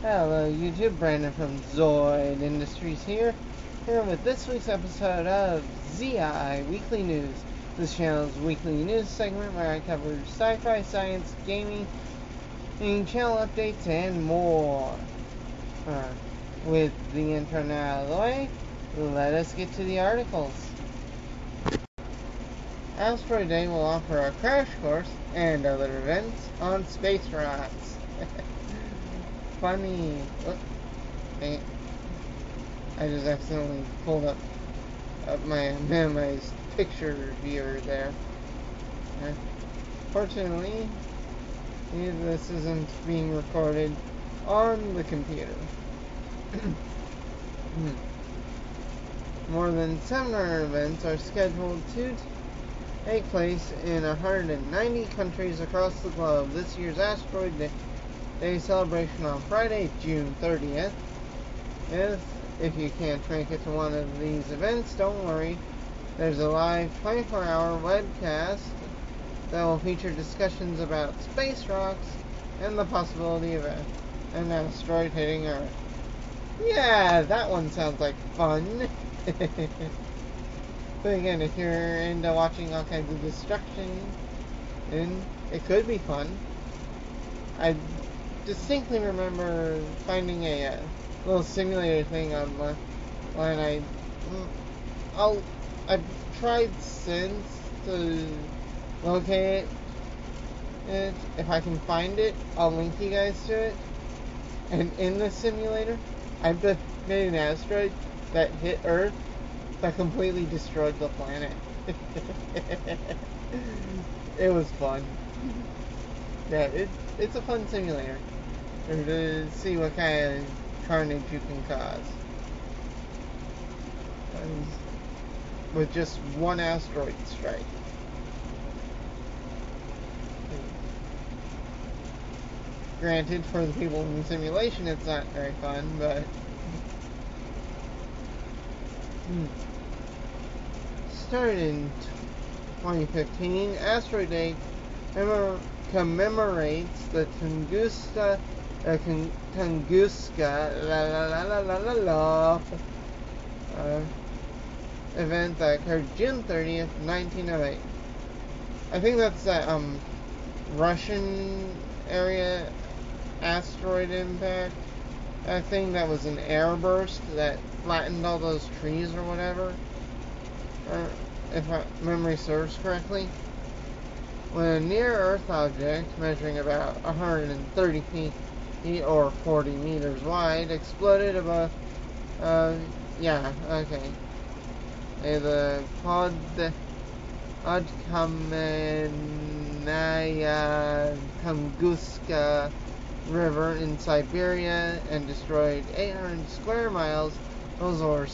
Hello YouTube, Brandon from Zoid Industries here with this week's episode of ZI Weekly News. This channel's weekly news segment where I cover sci-fi, science, gaming, and channel updates, and more. With the intro now out of the way, let us get to the articles. Asteroid Day will offer a crash course and other events on space rocks. Funny. I just accidentally pulled up my minimized picture viewer there. Fortunately, this isn't being recorded on the computer. More than 700 events are scheduled to take place in 190 countries across the globe. This year's Asteroid Day celebration on Friday, June 30th. If you can't make it to one of these events, don't worry. There's a live 24-hour webcast that will feature discussions about space rocks and the possibility of an asteroid hitting Earth. Yeah, that one sounds like fun. But again, if you're into watching all kinds of destruction, then it could be fun. I distinctly remember finding a little simulator thing online. I've tried since to locate it. If I can find it, I'll link you guys to it. And in this simulator, I made an asteroid that hit Earth that completely destroyed the planet. It was fun. Yeah, it's a fun simulator to see what kind of carnage you can cause with just one asteroid strike. Granted, for the people in the simulation, it's not very fun, but started in 2015, Asteroid Day commemorates the Tunguska event that occurred June 30th, 1908. I think that's that Russian area asteroid impact. I think that was an airburst that flattened all those trees or whatever. If my memory serves correctly. When a near-Earth object measuring about 130 feet or 40 meters wide exploded above, the Podkamenaya Tunguska River in Siberia and destroyed 800 square miles, those are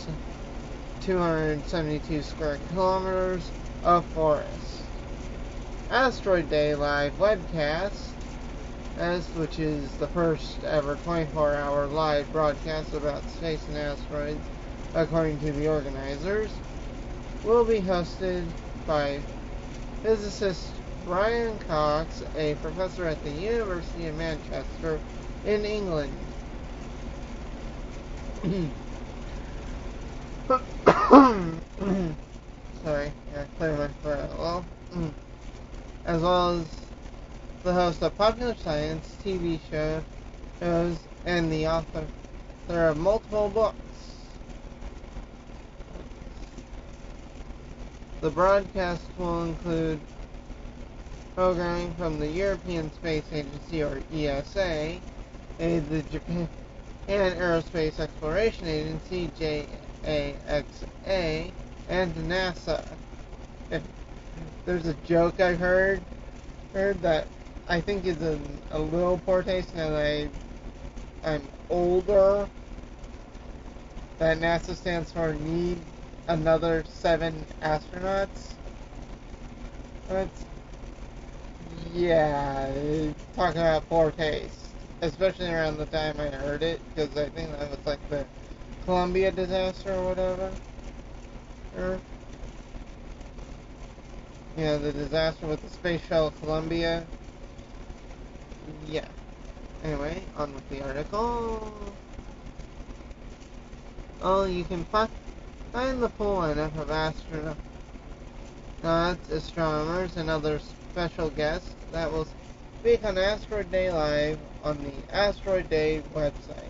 272 square kilometers of forest. Asteroid Day live webcast, which is the first ever 24-hour live broadcast about space and asteroids, according to the organizers, will be hosted by physicist Brian Cox, a professor at the University of Manchester in England. Sorry, I clear my throat a little. As well as the host of popular science TV shows and the author of multiple books. The broadcast will include programming from the European Space Agency, or ESA, the Japan Aerospace Exploration Agency, JAXA, and NASA. There's a joke I've heard that I think is a little poor taste now that I'm older, that NASA stands for need another 7 astronauts. Talking about poor taste, especially around the time I heard it, because I think that was like the Columbia disaster or whatever. The disaster with the space shuttle Columbia. Yeah. Anyway, on with the article. Oh, you can find the full lineup of astronauts, astronomers, and other special guests that will speak on Asteroid Day Live on the Asteroid Day website.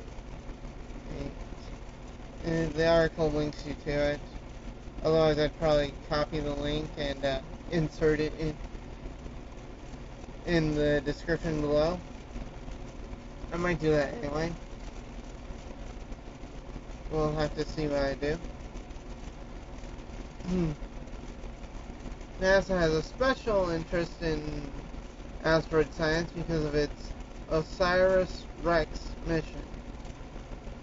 And the article links you to it. Otherwise, I'd probably copy the link and insert it in the description below. I might do that anyway. We'll have to see what I do. NASA has a special interest in asteroid science because of its OSIRIS-REx mission.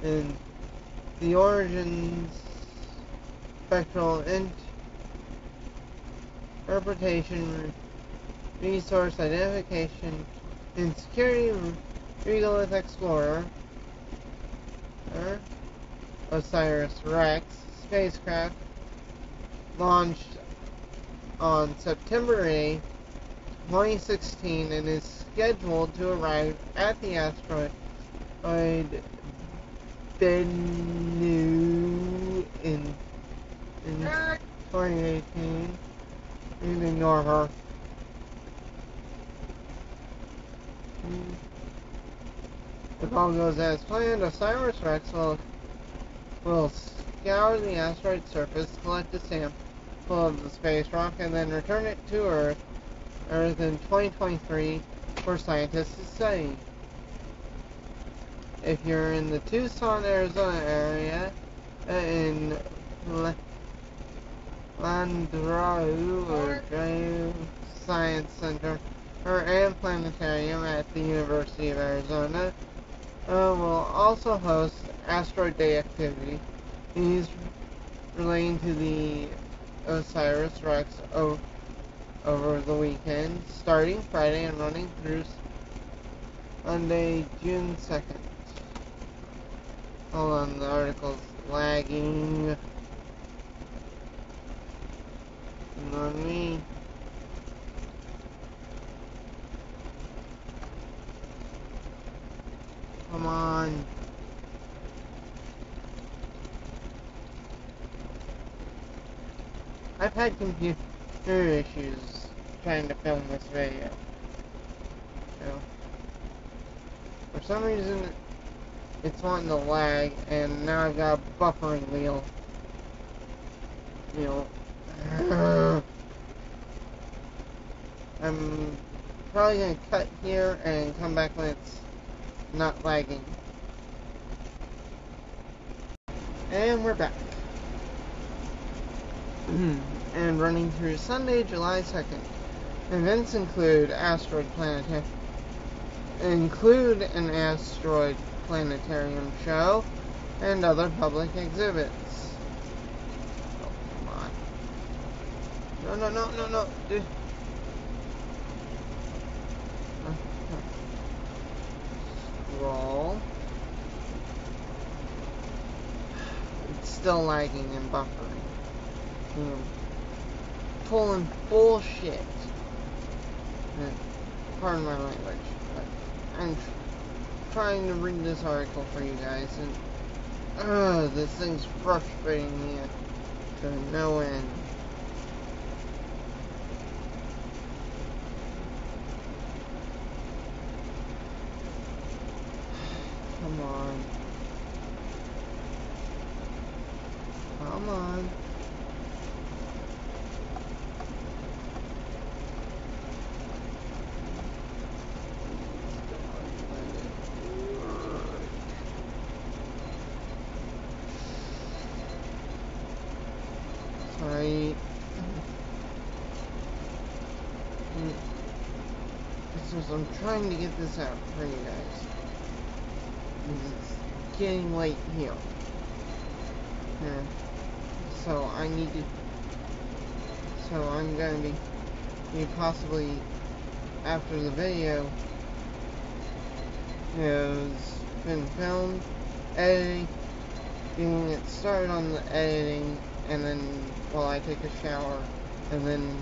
And the origins, spectral interpretation, resource identification, and security regolith explorer, OSIRIS-REx spacecraft launched on September 8, 2016, and is scheduled to arrive at the asteroid Bennu in 2018. You can ignore her. If all goes as planned, OSIRIS-REx will scour the asteroid's surface, collect a sample of the space rock, and then return it to Earth in 2023 for scientists to study. If you're in the Tucson, Arizona area, in Landreau or Drew Science Center and Planetarium at the University of Arizona, will also host Asteroid Day activities relating to the OSIRIS-REx over the weekend, starting Friday and running through Monday, June 2nd. Hold on, the article's lagging. On me. Come on. I've had computer issues trying to film this video. So, for some reason, it's wanting to lag, and now I've got a buffering wheel. I'm probably going to cut here and come back when it's not lagging. And we're back. And running through Sunday, July 2nd. Events include an asteroid planetarium show and other public exhibits. Oh, come on. No. Dude. Scroll. It's still lagging and buffering. Pulling bullshit. Pardon my language, but I'm trying to read this article for you guys, and this thing's frustrating me to no end. Come on. Come on. Sorry. I'm trying to get this out for you guys. It's getting late here. So I need to. So I'm going to be possibly after the video has been filmed, editing, getting it started on the editing, and then while I take a shower, and then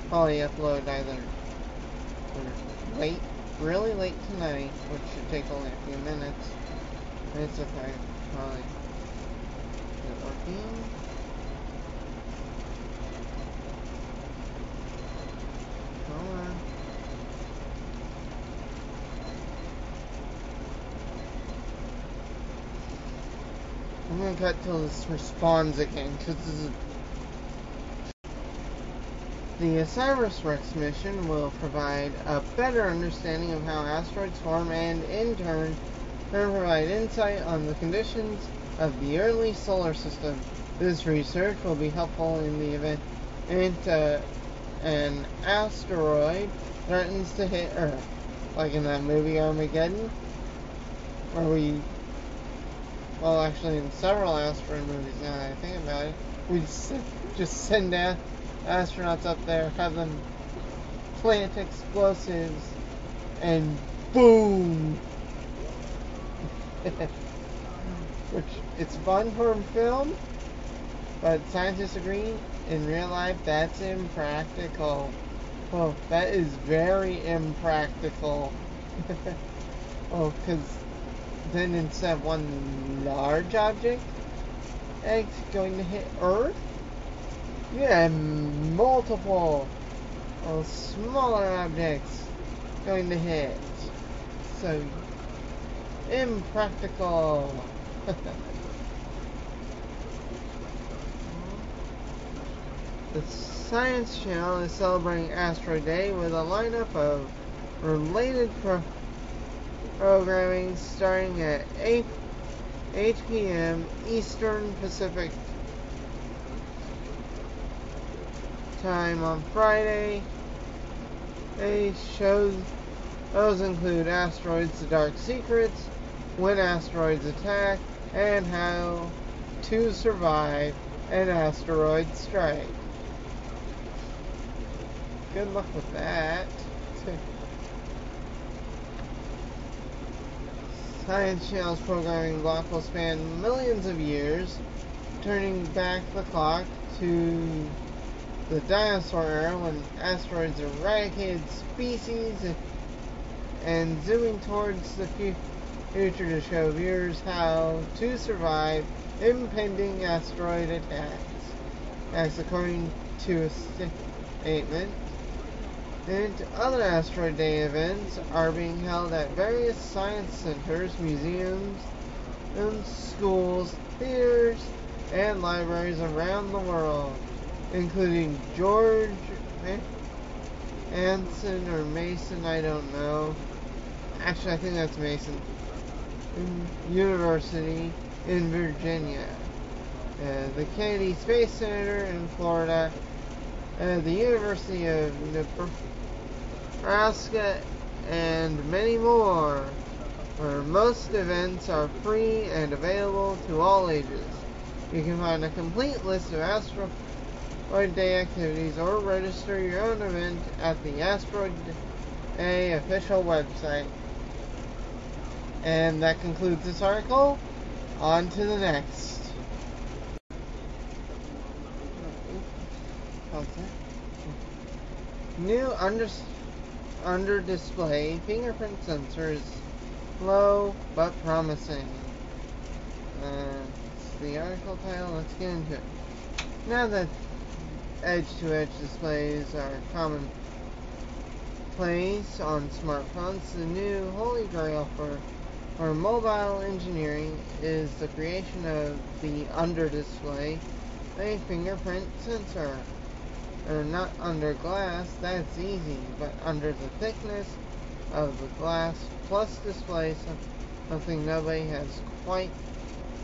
probably upload either or wait really late tonight, which should take only a few minutes. It's okay. Probably. Is it working? Come on. I'm gonna cut till this responds again, because this is... The OSIRIS-REx mission will provide a better understanding of how asteroids form and, in turn, provide insight on the conditions of the early solar system. This research will be helpful in the event an asteroid threatens to hit Earth, like in that movie Armageddon, where well, actually in several asteroid movies now that I think about it, we just send astronauts up there, have them plant explosives, and boom! Which, it's fun for film, but scientists agree, in real life, that's impractical. Well, that is very impractical. Oh, because then instead of one large object going to hit Earth, you have multiple smaller objects going to hit. So, impractical. The Science Channel is celebrating Asteroid Day with a lineup of related programming starting at 8 p.m. Eastern Pacific time on Friday. Those include Asteroids: The Dark Secrets, When Asteroids Attack, and How to Survive an Asteroid Strike. Good luck with that. Science Channel's programming block will span millions of years, turning back the clock to the dinosaur era when asteroids eradicated species, and zooming towards the future to show viewers how to survive impending asteroid attacks. That's according to a statement. And other Asteroid Day events are being held at various science centers, museums, schools, theaters, and libraries around the world, including George Anson or Mason, I don't know. Actually, I think that's Mason. University in Virginia. The Kennedy Space Center in Florida. The University of Nebraska, and many more, where most events are free and available to all ages. You can find a complete list of Asteroid Day activities or register your own event at the Asteroid Day official website. And that concludes this article. On to the next. New under display fingerprint sensors, slow but promising. It's the article title. Let's get into it. Now that edge-to-edge displays are commonplace on smartphones, the new holy grail for mobile engineering is the creation of the under display a fingerprint sensor. Or not under glass, that's easy, but under the thickness of the glass plus display, something nobody has quite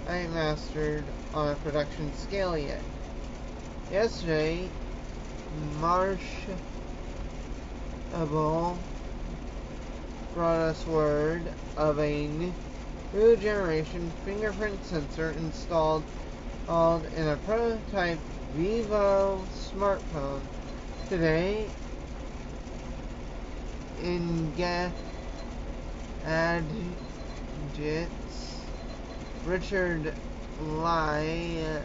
mastered on a production scale yet. Yesterday, Marshable brought us word of a new generation fingerprint sensor installed in a prototype Vivo smartphone. Today, Richard Lai,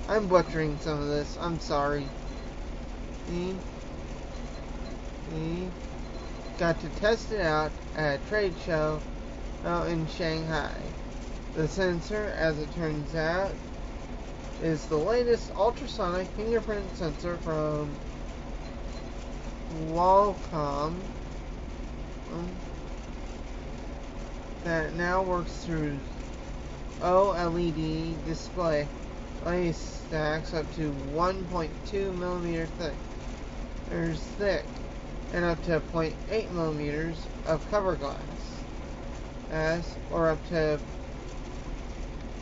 I'm butchering some of this, I'm sorry. got to test it out at a trade show out in Shanghai. The sensor, as it turns out, is the latest ultrasonic fingerprint sensor from Qualcomm that now works through OLED display stacks up to 1.2 millimeter thick and up to 0.8 millimeters of cover glass, or up to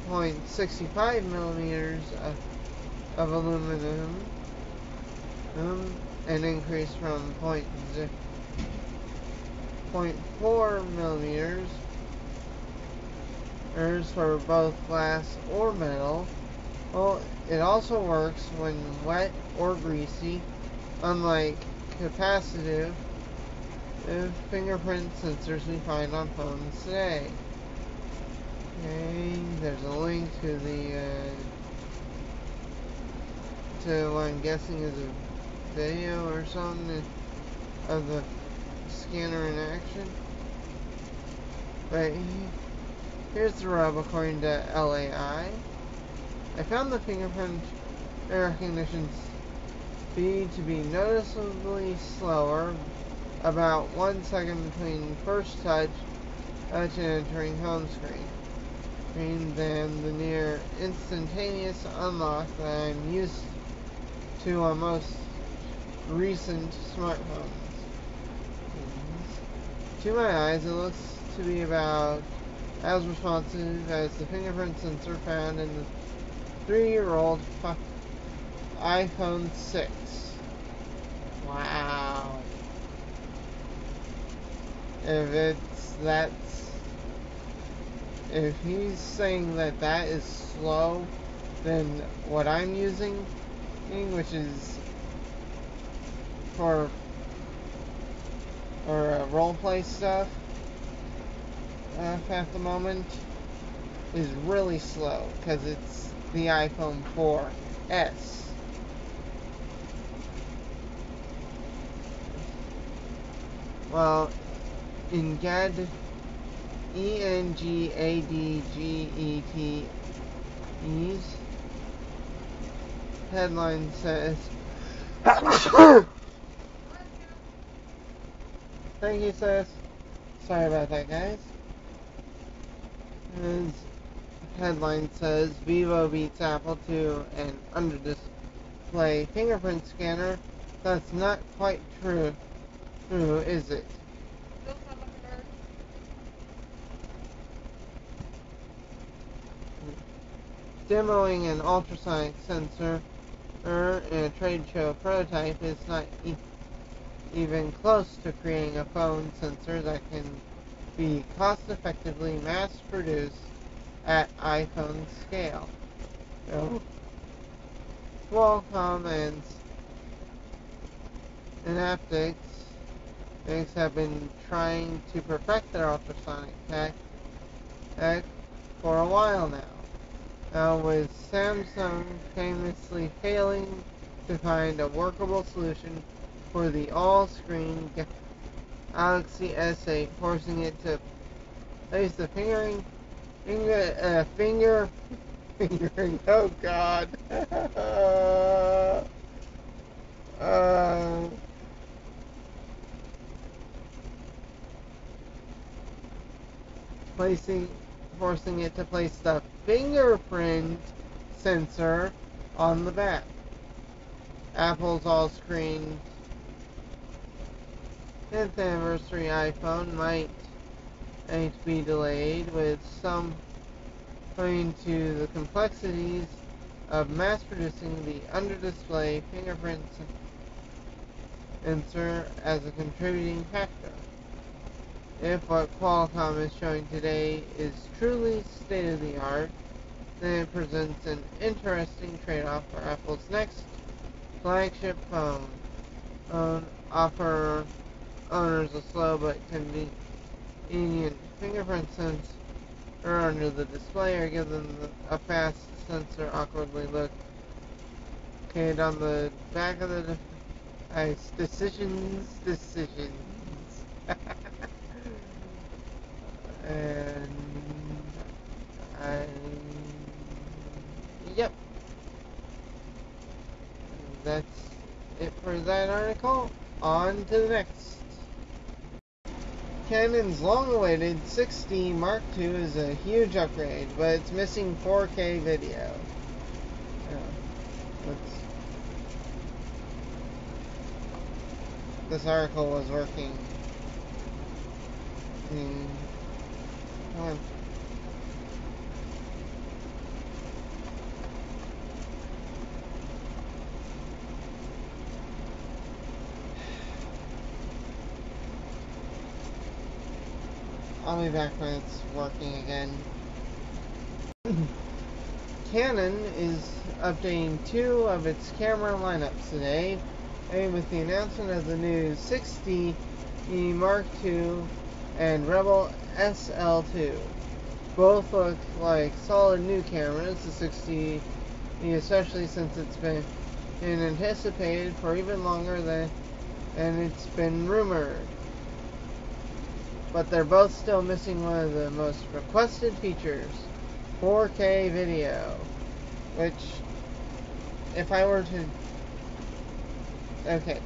0.65 millimeters of aluminum, an increase from 0.4 millimeters for both glass or metal. Well, it also works when wet or greasy, unlike capacitive fingerprint sensors we find on phones today. Okay, there's a link to to what I'm guessing is a video or something of the scanner in action. But here's the rub according to LAI. I found the fingerprint recognition speed to be noticeably slower, about 1 second between first touch and entering home screen, than the near instantaneous unlock that I'm used to on most recent smartphones. To my eyes, it looks to be about as responsive as the fingerprint sensor found in the 3-year-old iPhone 6. Wow. If he's saying that is slow, then what I'm using, which is for roleplay stuff at the moment, is really slow because it's the iPhone 4S. Well, Engadget's headline says, thank you, sis. Sorry about that, guys. His headline says, Vivo beats Apple to an under-display fingerprint scanner. That's not quite true, is it? Demoing an ultrasonic sensor in a trade show prototype is not even close to creating a phone sensor that can be cost-effectively mass-produced at iPhone scale. So, Qualcomm and Synaptics have been trying to perfect their ultrasonic tech for a while now. With Samsung famously failing to find a workable solution for the all-screen Galaxy S8, forcing it to place the fingering, oh god, forcing it to place the fingerprint sensor on the back. Apple's all-screen 10th anniversary iPhone might be delayed, with some pointing to the complexities of mass-producing the under-display fingerprint sensor as a contributing factor. If what Qualcomm is showing today is truly state-of-the-art, then it presents an interesting trade-off for Apple's next flagship phone. Offer owners a slow but convenient fingerprint sensor under the display, or give them a fast sensor awkwardly located on the back of the device. Decisions. And I, yep, that's it for that article. On to the next. Canon's long-awaited 6D Mark II is a huge upgrade, but it's missing 4K video. This article was working. Come on. I'll be back when it's working again. Canon is updating 2 of its camera lineups today, and with the announcement of the new 6D Mark II and Rebel SL2. Both look like solid new cameras, the 6D especially since it's been anticipated for even longer than it's been rumored. But they're both still missing one of the most requested features, 4K video, which, if I were to... Okay,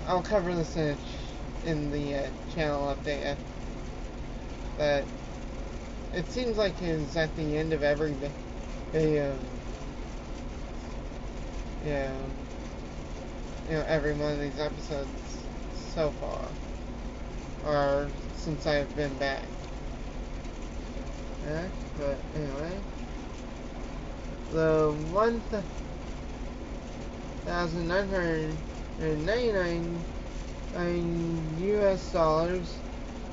I'll cover this in the channel update, but it seems like it's at the end of every video, every one of these episodes so far, or since I've been back. But anyway, the $1,999 US dollars.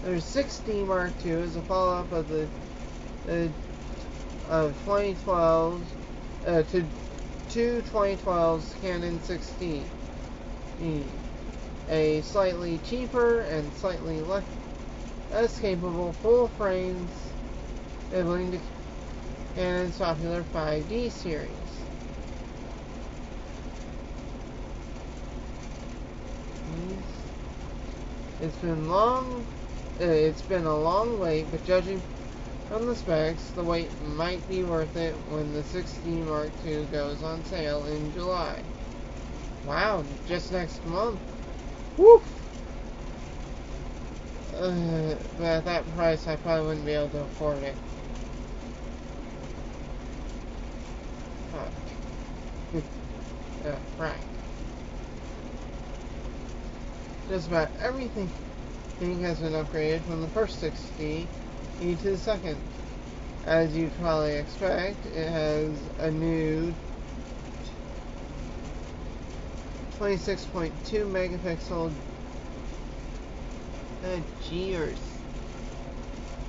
There's 6D Mark II is a follow-up of the of 2012 to 2012's Canon 6D. A slightly cheaper and slightly less capable full frames, enabling to Canon's popular 5D series. It's been a long wait, but judging from the specs, the wait might be worth it when the 6D Mark II goes on sale in July. Wow, just next month. Woof! But at that price, I probably wouldn't be able to afford it. Right. Just about everything has been upgraded from the first 6D to the second. As you'd probably expect, it has a new 26.2 megapixel G or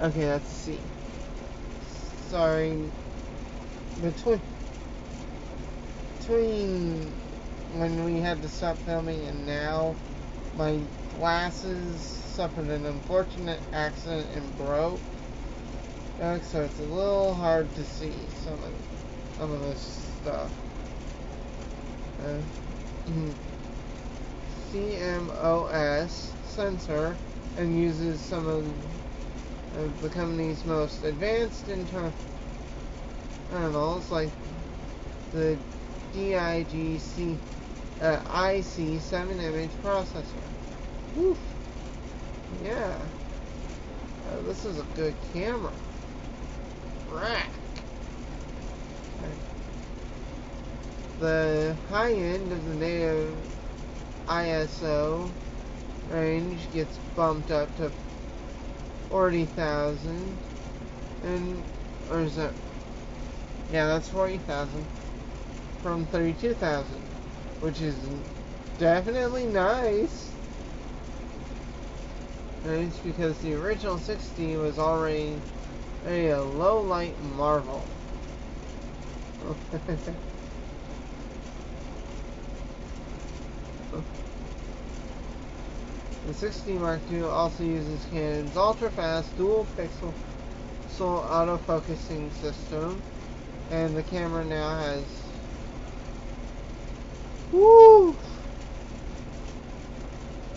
okay, that's C. Sorry, between when we had to stop filming and now, my glasses suffered an unfortunate accident and broke. So it's a little hard to see some of this stuff. CMOS sensor and uses some of the company's most advanced internals, like the DIGC IC7 image processor. Woof. Yeah. This is a good camera. Rack. The high end of the native ISO range gets bumped up to 40,000, or is that? Yeah, that's 40,000 from 32,000, which is definitely nice. Nice because the original 6D was already a low light marvel. The 6D Mark II also uses Canon's ultra-fast dual-pixel autofocusing system, and the camera now has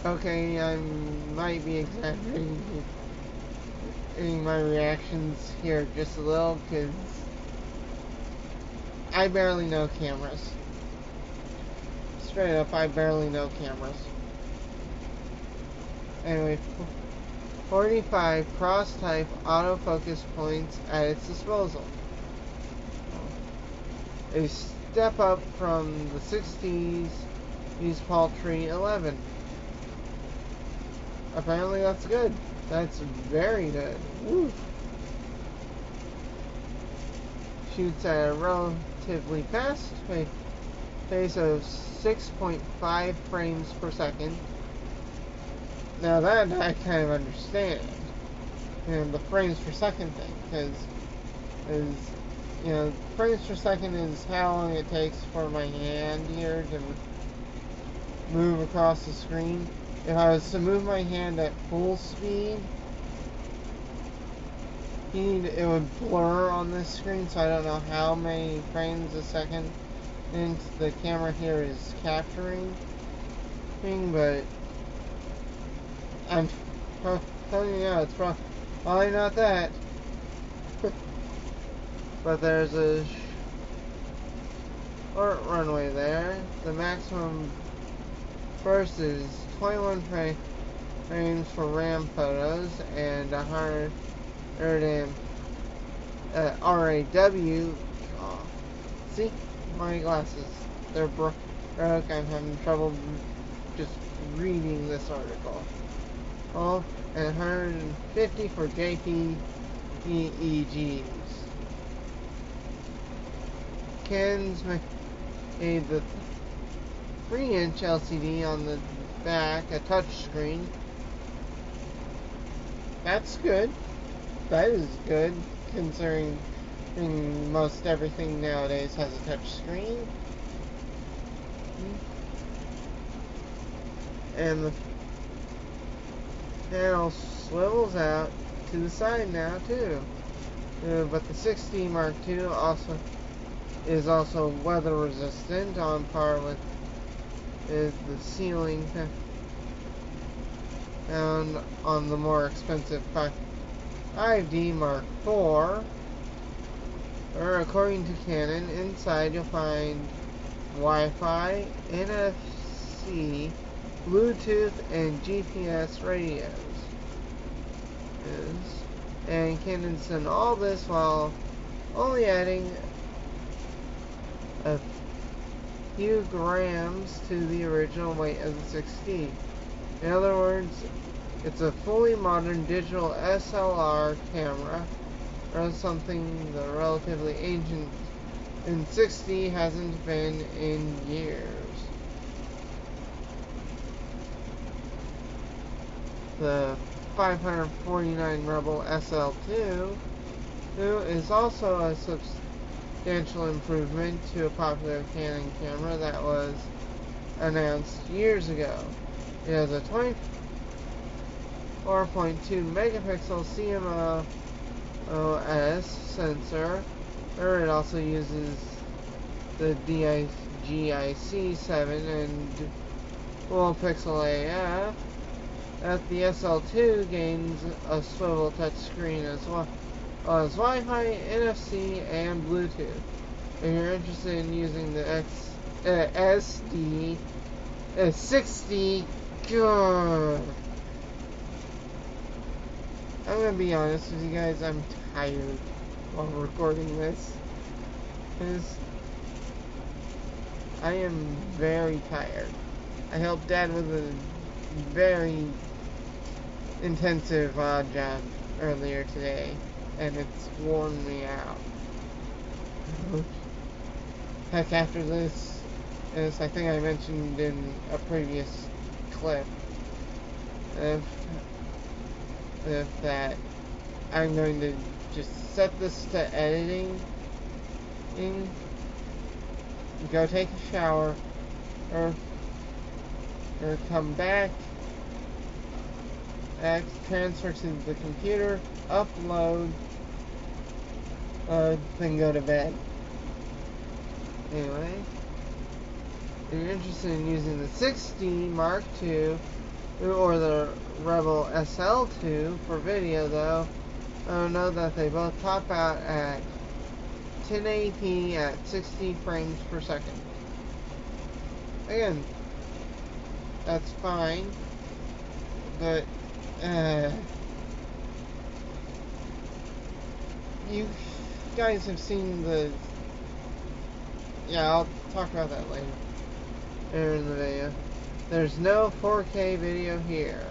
Okay, I might be exaggerating my reactions here just a little, because I barely know cameras. Straight up, I barely know cameras. Anyway, 45 cross-type autofocus points at its disposal. A step up from the 60s paltry 11. Apparently that's good. That's very good. Woo. Shoots at a relatively fast pace of 6.5 frames per second. Now that I kind of understand, the frames per second thing, because frames per second is how long it takes for my hand here to move across the screen. If I was to move my hand at full speed, it would blur on this screen, so I don't know how many frames a second the camera here is capturing, but I'm telling you now, it's probably not that. But there's a short runway there. The maximum burst is 21 frames for RAM photos and 100 RAW. See, my glasses, they're broke. I'm having trouble just reading this article. And 150 for JPEGs. Canon's made the 3-inch LCD on the back a touchscreen. That's good. That is good, considering most everything nowadays has a touchscreen. And the panel swivels out to the side now too. But the 6D Mark II is also weather resistant, on par with the ceiling found on the more expensive 5D Mark IV. Or according to Canon, inside you'll find Wi-Fi, NFC, Bluetooth, and GPS radios. And Canon's done all this while only adding a few grams to the original weight of the 6D. In other words, it's a fully modern digital SLR camera, or something the relatively ancient and 6D hasn't been in years. The 549 Rebel SL2 is also a substantial improvement to a popular Canon camera that was announced years ago. It has a 24.2 megapixel CMOS sensor, or it also uses the GIC7 and dual pixel AF. The SL2 gains a swivel touchscreen as well as Wi-Fi, NFC, and Bluetooth. If you're interested in using the 6D, good. I'm gonna be honest with you guys, I'm tired while recording this. Because I am very tired. I helped Dad with a very intensive job earlier today, and it's worn me out. Heck, after this, as I think I mentioned in a previous clip, that I'm going to just set this to editing, go take a shower, or come back, transfer to the computer, upload, then go to bed. Anyway, if you're interested in using the 6D Mark II or the Rebel SL2 for video, though, know that they both top out at 1080p at 60 frames per second. Again, that's fine, but you guys have seen the... Yeah, I'll talk about that later in the video. There's no 4K video here.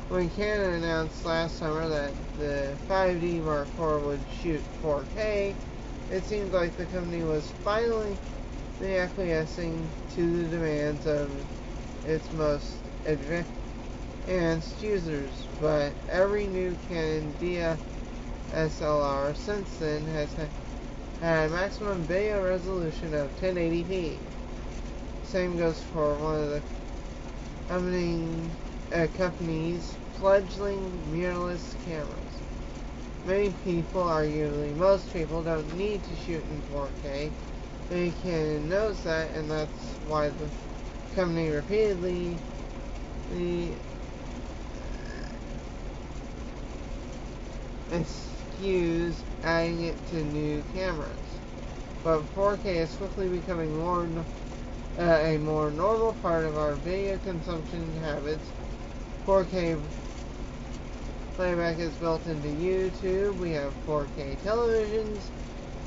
When Canon announced last summer that the 5D Mark IV would shoot 4K, it seemed like the company was finally acquiescing to the demands of its most advanced users, but every new Canon DSLR since then has had a maximum video resolution of 1080p. Same goes for one of the company's fledgling mirrorless cameras. Many people, arguably most people, don't need to shoot in 4K. They can notice that, and that's why the company repeatedly eschews adding it to new cameras. But 4K is quickly becoming a more normal part of our video consumption habits. 4K playback is built into YouTube. We have 4K televisions,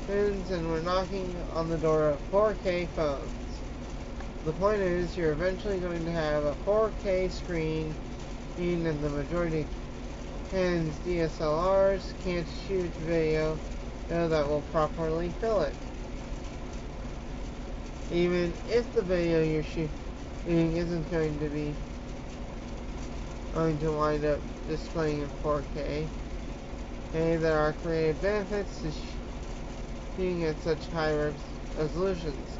and we're knocking on the door of 4K phones. The point is, you're eventually going to have a 4K screen, and the majority of Canon's DSLRs can't shoot video that will properly fill it. Even if the video you're shooting isn't going to wind up displaying in 4K, there are creative benefits to shooting at such high resolutions.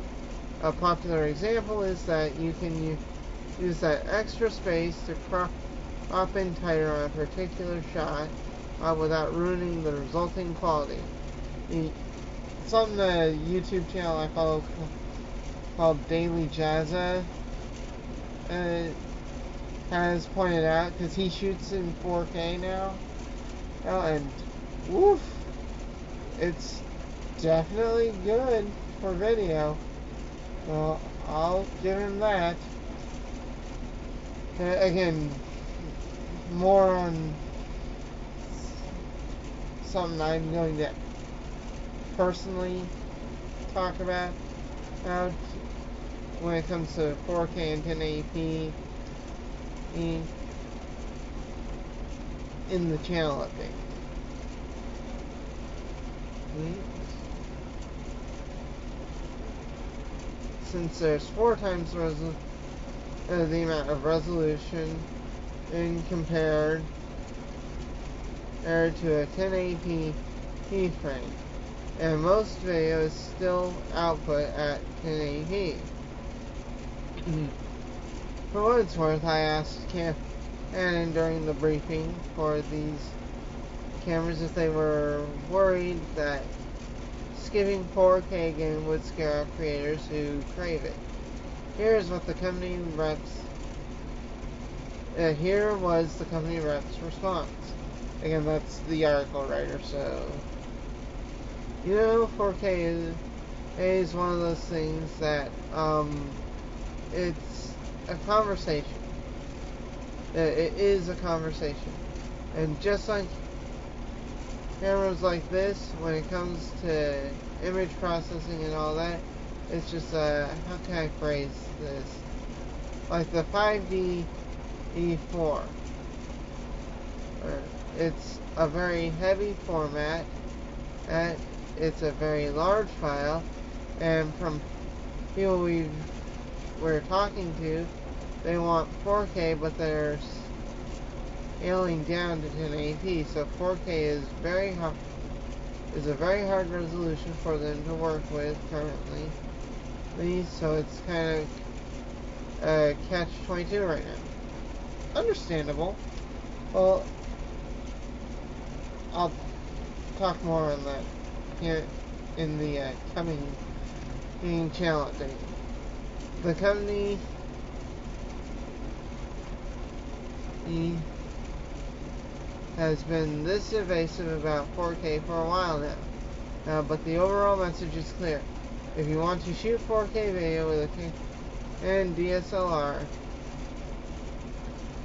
A popular example is that you can use that extra space to crop in tighter on a particular shot without ruining the resulting quality. Something the YouTube channel I follow called Daily Jazza has pointed out, because he shoots in 4K now, and woof, it's definitely good for video. Well, I'll give him that. Again, more on something I'm going to personally talk about when it comes to 4K and 1080p in the channel update. Since there's 4 times the amount of resolution compared to a 1080p frame, and most videos still output at 1080p. For what it's worth, I asked Canon during the briefing for these cameras if they were worried that skipping 4K again would scare off creators who crave it. Here was the company rep's response. Again, that's the article writer, so 4K is one of those things that it's a conversation. It is a conversation, and just like cameras like this, when it comes to image processing and all that, it's just how can I phrase this? Like the 5D E4. It's a very heavy format, and it's a very large file, and from people we're talking to, they want 4K, but they're scaling down to 1080p. So 4K is a very hard resolution for them to work with currently. So it's kind of catch-22 right now. Understandable. Well, I'll talk more on that here in the coming channel update. The company He has been this evasive about 4K for a while now. But the overall message is clear. If you want to shoot 4K video with a Canon DSLR,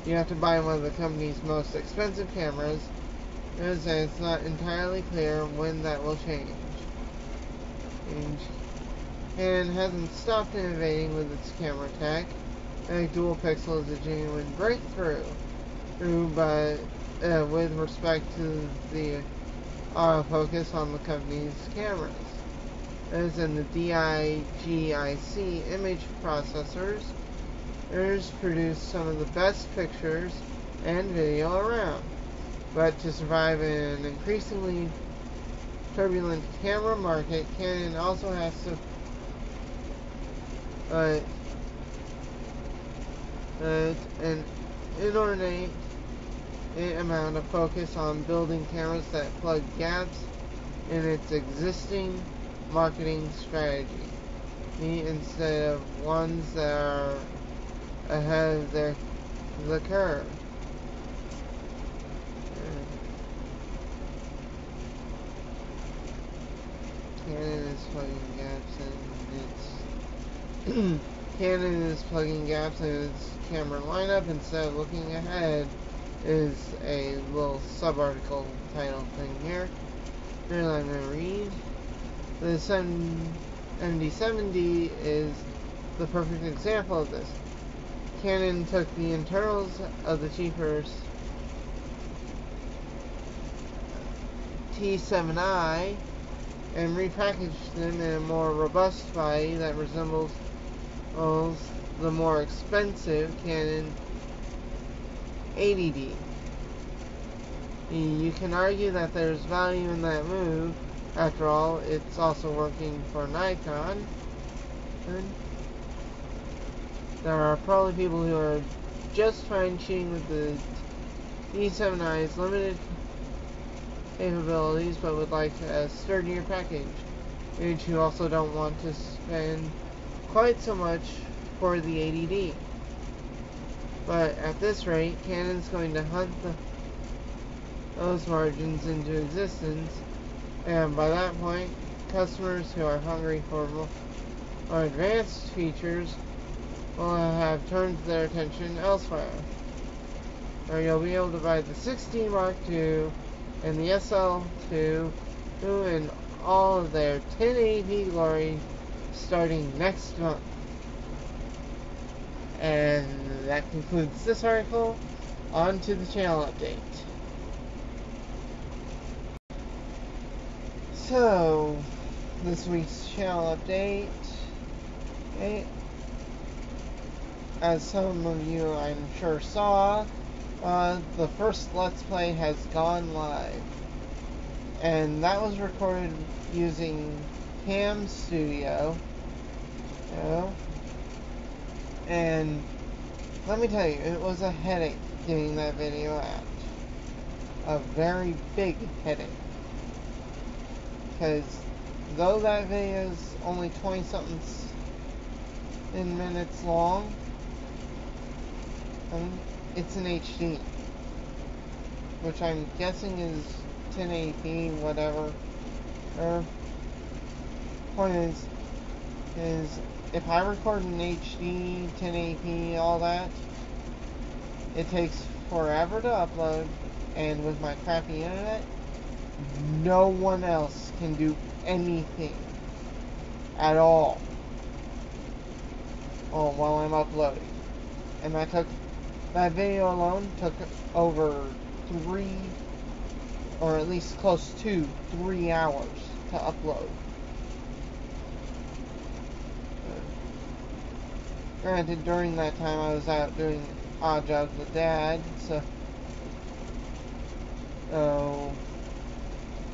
you have to buy one of the company's most expensive cameras, and it's not entirely clear when that will change. Canon hasn't stopped innovating with its camera tech. I think dual pixel is a genuine breakthrough, but with respect to the autofocus on the company's cameras. As in the DIGIC image processors produce some of the best pictures and video around. But to survive in an increasingly turbulent camera market, Canon also has to an inordinate amount of focus on building cameras that plug gaps in its existing marketing strategy, instead of ones that are ahead of the curve. Canon is plugging gaps in its Canon is plugging gaps in its camera lineup instead of looking ahead, is a little sub-article title thing here. Here's what I'm going to read. The 7070 is the perfect example of this. Canon took the internals of the cheaper T7i and repackaged them in a more robust body that resembles the more expensive Canon 80D. You can argue that there's value in that move. After all, it's also working for Nikon. And there are probably people who are just fine shooting with the D7i's limited capabilities, but would like a sturdier package, and who also don't want to spend quite so much for the 80D. But at this rate, Canon's going to hunt those margins into existence, and by that point, customers who are hungry for more advanced features will have turned their attention elsewhere. Or you'll be able to buy the 6D Mark II and the SL2 in all of their 1080p glory starting next month. And that concludes this article. On to the channel update. So, this week's channel update, as some of you I'm sure saw, the first Let's Play has gone live. And that was recorded using Cam Studio. And let me tell you, it was a headache getting that video out. A very big headache. Because though that video is only 20-something minutes long, it's in HD, which I'm guessing is 1080p, whatever. Point is if I record in HD, 1080p, all that, it takes forever to upload, and with my crappy internet, no one else can do anything at all while I'm uploading. And that video alone took over 3, or at least close to 3 hours to upload. Granted, during that time I was out doing odd jobs with Dad, so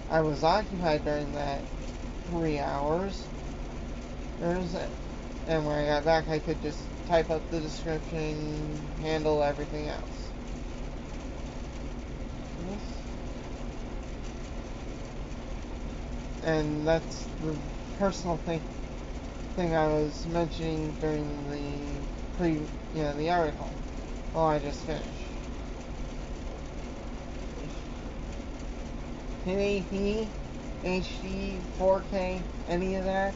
I was occupied during that 3 hours. And when I got back, I could just type up the description, handle everything else. And that's the personal thing I was mentioning during the article. Well, I just finished. 1080p, HD, 4K, any of that.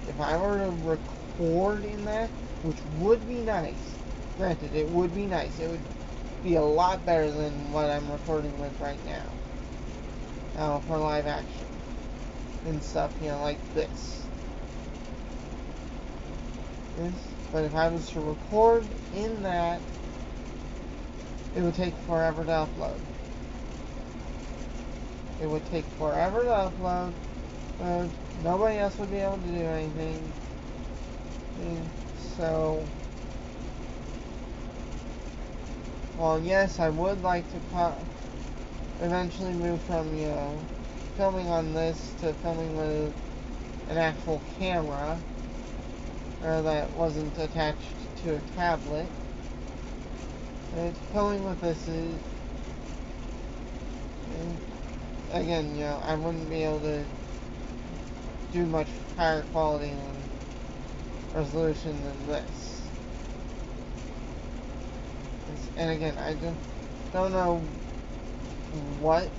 If I were to record in that, which would be nice, granted, it would be nice. It would be a lot better than what I'm recording with right now. For live action and stuff, like this. But if I was to record in that, it would take forever to upload. It would take forever to upload. Nobody else would be able to do anything. And so, well, yes, I would like to eventually move from, filming on this to filming with an actual camera, that wasn't attached to a tablet. And filming with this is, again, I wouldn't be able to do much higher quality and resolution than this. And again, I don't know what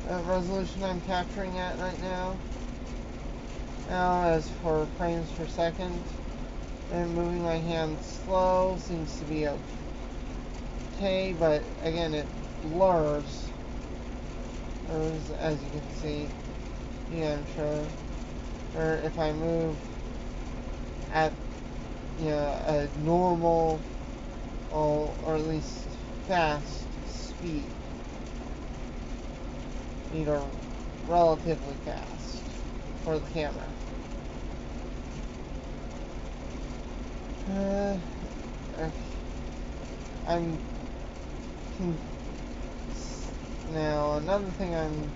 resolution I'm capturing at right now. As for frames per second, and moving my hand slow seems to be okay, but again, it blurs, as you can see. I'm sure. Or if I move at a normal or at least fast speed, either relatively fast for the camera. Now another thing I'm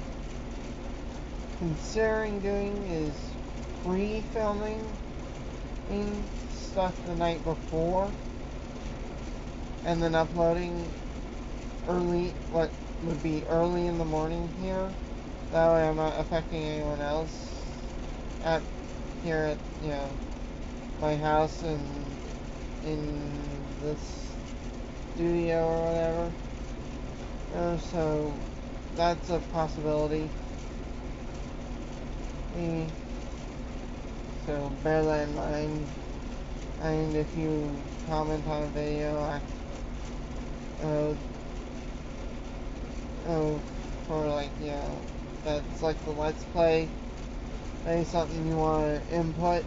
considering doing is pre-filming stuff the night before and then uploading what would be early in the morning here. That way I'm not affecting anyone else here at my house and in this studio or whatever. So that's a possibility. So bear that in mind. And if you comment on a video, for that's like the Let's Play, maybe something you want to input,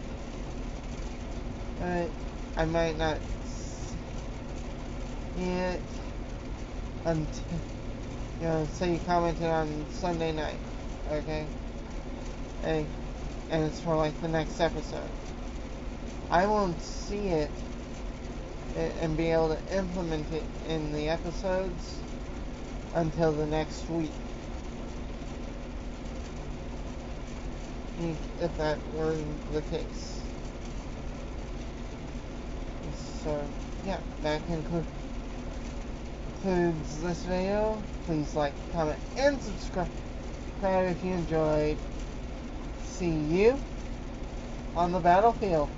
I might not see it until, say you commented on Sunday night, okay? And it's for like the next episode. I won't see it and be able to implement it in the episodes until the next week. If that were the case. So, yeah, that concludes this video. Please like, comment, and subscribe if you enjoyed. See you on the battlefield.